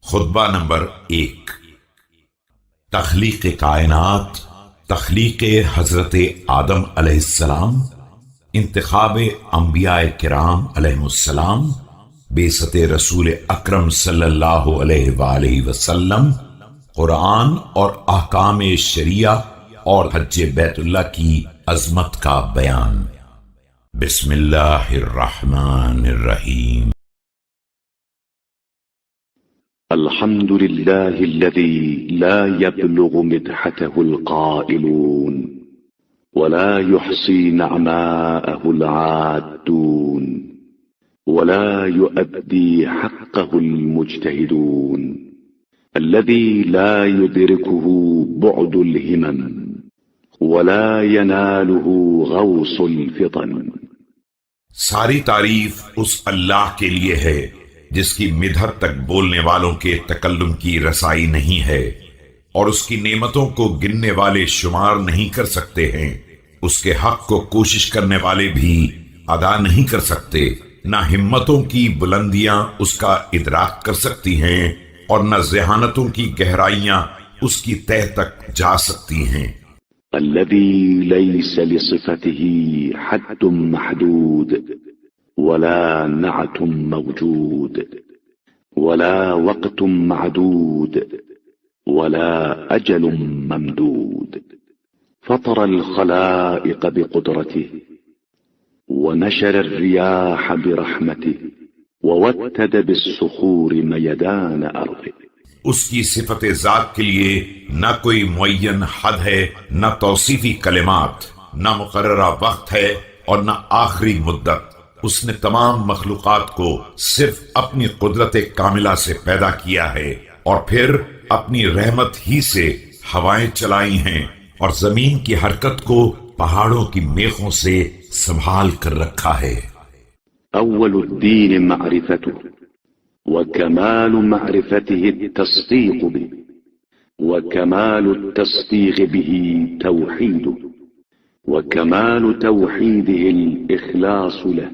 خطبہ نمبر 1۔ تخلیق کائنات، تخلیق حضرت آدم علیہ السلام، انتخاب انبیاء کرام علیہ السلام، بعثت رسول اکرم صلی اللہ علیہ وآلہ وسلم، قرآن اور احکام شریعہ اور حج بیت اللہ کی عظمت کا بیان۔ بسم اللہ الرحمن الرحیم۔ الحمد لله الذي لا يبلغ مدحته القائلون ولا يحصي نعماءه العادون ولا يؤدي حقه المجتهدون، الذي لا يدركه بعد الهمم ولا يناله غوص الفطن۔ ساری تعریف اس اللہ کے لیے ہے جس کی مدحت تک بولنے والوں کے تکلم کی رسائی نہیں ہے، اور اس کی نعمتوں کو گننے والے شمار نہیں کر سکتے ہیں۔ اس کے حق کو کوشش کرنے والے بھی ادا نہیں کر سکتے، نہ ہمتوں کی بلندیاں اس کا ادراک کر سکتی ہیں اور نہ ذہانتوں کی گہرائیاں اس کی تہ تک جا سکتی ہیں۔ الذي ليس لصفته حد محدود ولا نعت موجود ولا وقت معدود ولا أجل ممدود، فطر الخلائق بقدرته ونشر الرياح برحمته ووتد بالصخور ميدان أرضه۔ اس کی صفت ذات کے لیے نہ کوئی معین حد ہے، نہ توصیفی کلمات، نہ مقررہ وقت ہے اور نہ آخری مدت۔ اس نے تمام مخلوقات کو صرف اپنی قدرت کاملہ سے پیدا کیا ہے، اور پھر اپنی رحمت ہی سے ہوائیں چلائی ہیں، اور زمین کی حرکت کو پہاڑوں کی میخوں سے سنبھال کر رکھا ہے۔ أول الدين معرفته، وكمال معرفته التصديق به، وكمال التصديق به توحيده، وكمال توحيده الإخلاص له،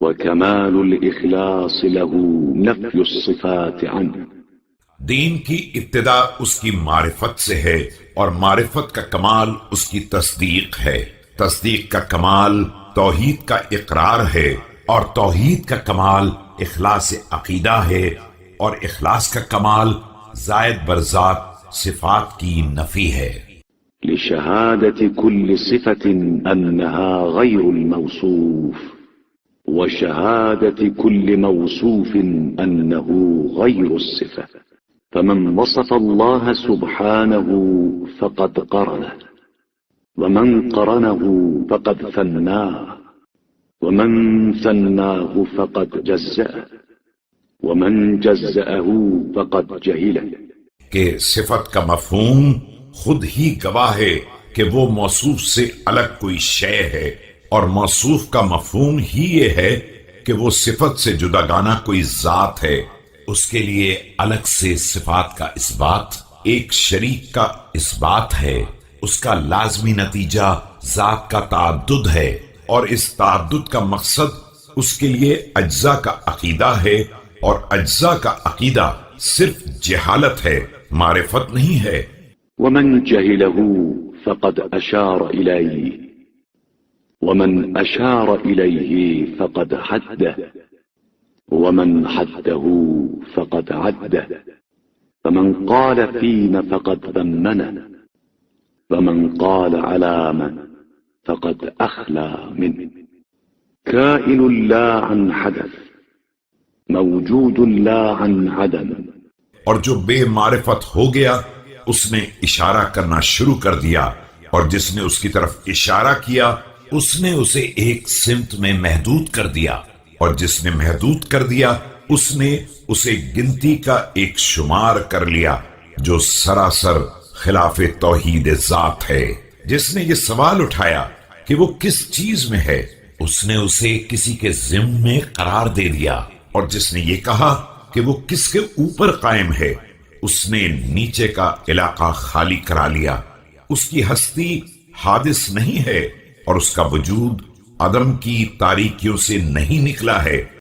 وكمال الإخلاص له نفي الصفات عنه۔ دین کی ابتدا اس کی معرفت سے ہے، اور معرفت کا کمال اس کی تصدیق ہے۔ تصدیق کا کمال توحید کا اقرار ہے، اور توحید کا کمال اخلاص عقیدہ ہے، اور اخلاص کا کمال زائد بر ذات صفات کی نفی ہے۔ لشهادة كل صفة أنها غير الموصوف، وشهادة كل موصوف أنه غير الصفة، فمن وصف الله سبحانه فقد قرنه، ومن قرنه فقد ثناه، ومن ثناه فقد جزأه، ومن جزأه فقد جهله۔ کہ صفت کا مفہوم خود ہی گواہ ہے کہ وہ موصوف سے الگ کوئی شے ہے، اور موصوف کا مفہوم ہی یہ ہے کہ وہ صفت سے جداگانہ کوئی ذات ہے۔ اس کے لیے الگ سے صفات کا اثبات ایک شریک کا اثبات ہے۔ اس کا لازمی نتیجہ ذات کا تعدد ہے، اور اس تعدد کا مقصد اس کے لیے اجزاء کا عقیدہ ہے، اور اجزاء کا عقیدہ صرف جہالت ہے، معرفت نہیں ہے۔ ومن جهله فقد أشار إليه، ومن أشار إليه فقد حده، ومن حده فقد عده، فمن قال فينا فقد ذمنا، ومن قال على من فقد أخلى منه، كائن لا عن حدث، موجود لا عن عدم۔ اور جو بے معرفت ہو گیا اس نے اشارہ کرنا شروع کر دیا، اور جس نے اس کی طرف اشارہ کیا اس نے اسے ایک سمت میں محدود کر دیا، اور جس نے محدود کر دیا اس نے اسے گنتی کا ایک شمار کر لیا جو سراسر خلاف توحید ذات ہے۔ جس نے یہ سوال اٹھایا کہ وہ کس چیز میں ہے، اس نے اسے کسی کے ضمن میں قرار دے دیا، اور جس نے یہ کہا کہ وہ کس کے اوپر قائم ہے، اس نے نیچے کا علاقہ خالی کرا لیا۔ اس کی ہستی حادث نہیں ہے، اور اس کا وجود عدم کی تاریکیوں سے نہیں نکلا ہے۔